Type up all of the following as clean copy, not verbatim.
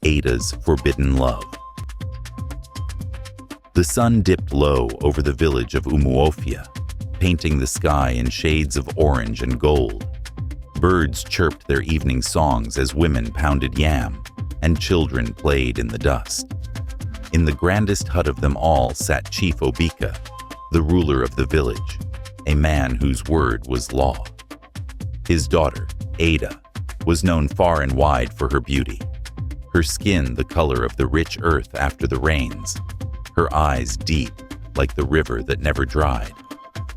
Ada's forbidden love. The sun dipped low over the village of Umuofia, painting the sky in shades of orange and gold. Birds chirped their evening songs as women pounded yam, and children played in the dust. In the grandest hut of them all sat Chief Obika, the ruler of the village, a man whose word was law. His daughter, Ada, was known far and wide for her beauty. Her skin the color of the rich earth after the rains, her eyes deep like the river that never dried,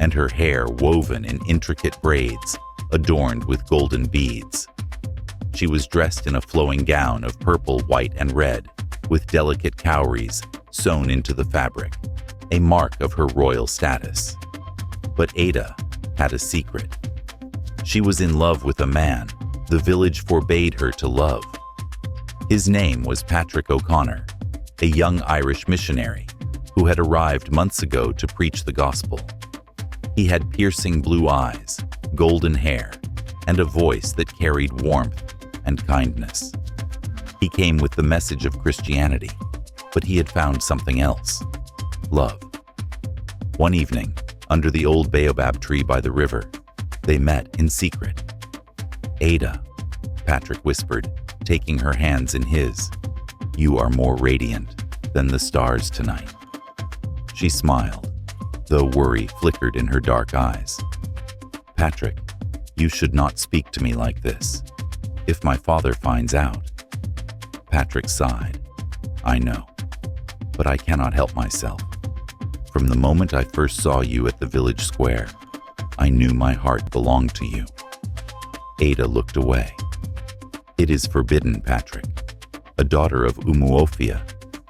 and her hair woven in intricate braids adorned with golden beads. She was dressed in a flowing gown of purple, white, and red, with delicate cowries sewn into the fabric, a mark of her royal status. But Ada had a secret. She was in love with a man the village forbade her to love. His name was Patrick O'Connor, a young Irish missionary who had arrived months ago to preach the gospel. He had piercing blue eyes, golden hair, and a voice that carried warmth and kindness. He came with the message of Christianity, but he had found something else: love. One evening, under the old baobab tree by the river, they met in secret. "Ada," Patrick whispered, taking her hands in his, "you are more radiant than the stars tonight." She smiled, though worry flickered in her dark eyes. "Patrick, you should not speak to me like this. If my father finds out..." Patrick sighed. "I know, but I cannot help myself. From the moment I first saw you at the village square, I knew my heart belonged to you." Ada looked away. "It is forbidden, Patrick. A daughter of Umuofia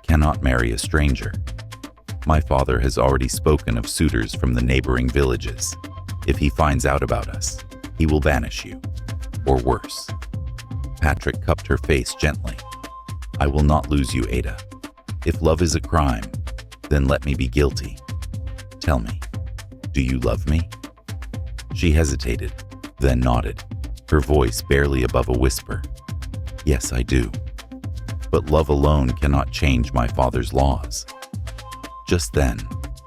cannot marry a stranger. My father has already spoken of suitors from the neighboring villages. If he finds out about us, he will banish you, or worse." Patrick cupped her face gently. "I will not lose you, Ada. If love is a crime, then let me be guilty. Tell me, do you love me?" She hesitated, then nodded, her voice barely above a whisper. "Yes, I do. But love alone cannot change my father's laws." Just then,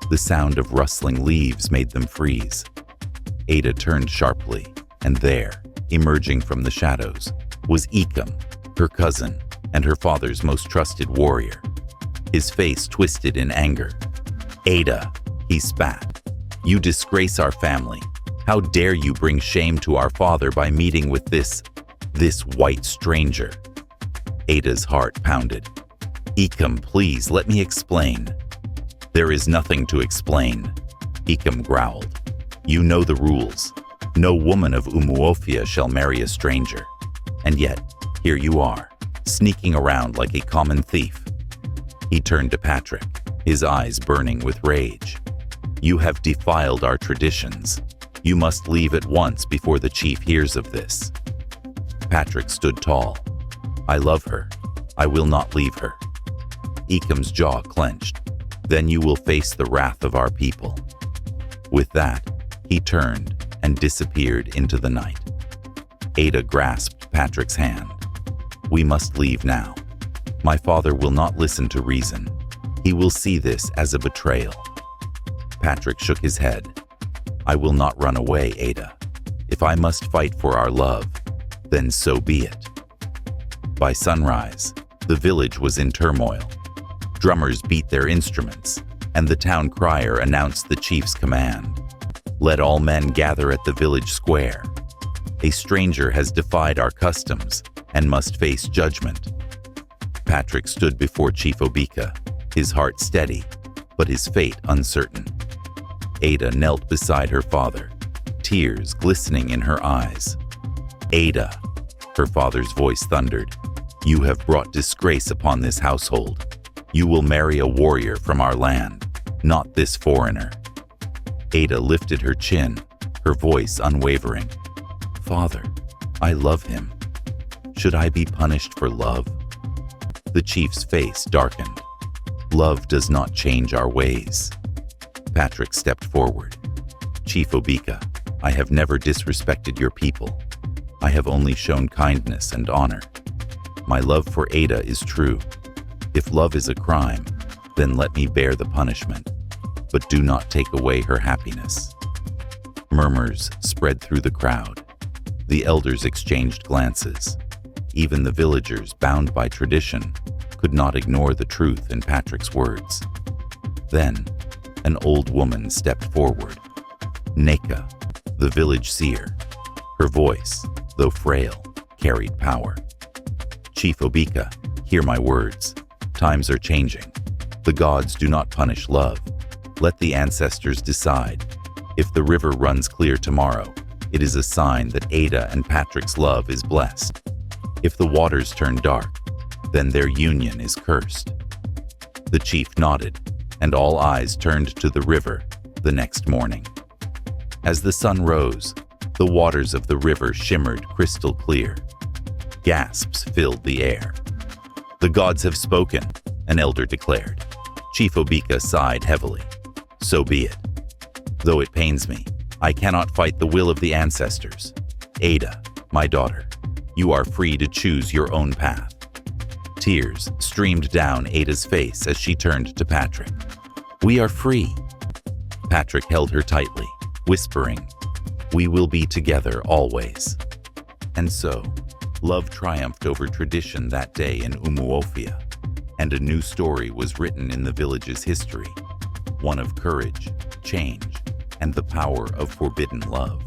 the sound of rustling leaves made them freeze. Ada turned sharply, and there, emerging from the shadows, was Ikem, her cousin, and her father's most trusted warrior. His face twisted in anger. "Ada," he spat, "you disgrace our family. How dare you bring shame to our father by meeting with this white stranger?" Ada's heart pounded. "Ikem, please, let me explain." "There is nothing to explain," Ikem growled. "You know the rules. No woman of Umuofia shall marry a stranger. And yet, here you are, sneaking around like a common thief." He turned to Patrick, his eyes burning with rage. "You have defiled our traditions. You must leave at once before the chief hears of this." Patrick stood tall. "I love her. I will not leave her." Ikem's jaw clenched. "Then you will face the wrath of our people." With that, he turned and disappeared into the night. Ada grasped Patrick's hand. "We must leave now. My father will not listen to reason. He will see this as a betrayal." Patrick shook his head. "I will not run away, Ada. If I must fight for our love, then so be it." By sunrise, the village was in turmoil. Drummers beat their instruments, and the town crier announced the chief's command. "Let all men gather at the village square. A stranger has defied our customs and must face judgment." Patrick stood before Chief Obika, his heart steady, but his fate uncertain. Ada knelt beside her father, tears glistening in her eyes. "Ada," her father's voice thundered, "you have brought disgrace upon this household. You will marry a warrior from our land, not this foreigner." Ada lifted her chin, her voice unwavering. "Father, I love him. Should I be punished for love?" The chief's face darkened. "Love does not change our ways." Patrick stepped forward. "Chief Obika, I have never disrespected your people. I have only shown kindness and honor." My love for Ada is true. If love is a crime, then let me bear the punishment, but do not take away her happiness." Murmurs spread through the crowd. The elders exchanged glances. Even the villagers, bound by tradition, could not ignore the truth in Patrick's words. Then, an old woman stepped forward. Neka, the village seer. Her voice, though frail, carried power. "Chief Obika, hear my words. Times are changing. The gods do not punish love. Let the ancestors decide. If the river runs clear tomorrow, it is a sign that Ada and Patrick's love is blessed. If the waters turn dark, then their union is cursed." The chief nodded, and all eyes turned to the river the next morning. As the sun rose, the waters of the river shimmered crystal clear. Gasps filled the air. "The gods have spoken," an elder declared. Chief Obika sighed heavily. "So be it. Though it pains me, I cannot fight the will of the ancestors. Ada, my daughter, you are free to choose your own path." Tears streamed down Ada's face as she turned to Patrick. "We are free." Patrick held her tightly, whispering, "We will be together always." And so, love triumphed over tradition that day in Umuofia, and a new story was written in the village's history, one of courage, change, and the power of forbidden love.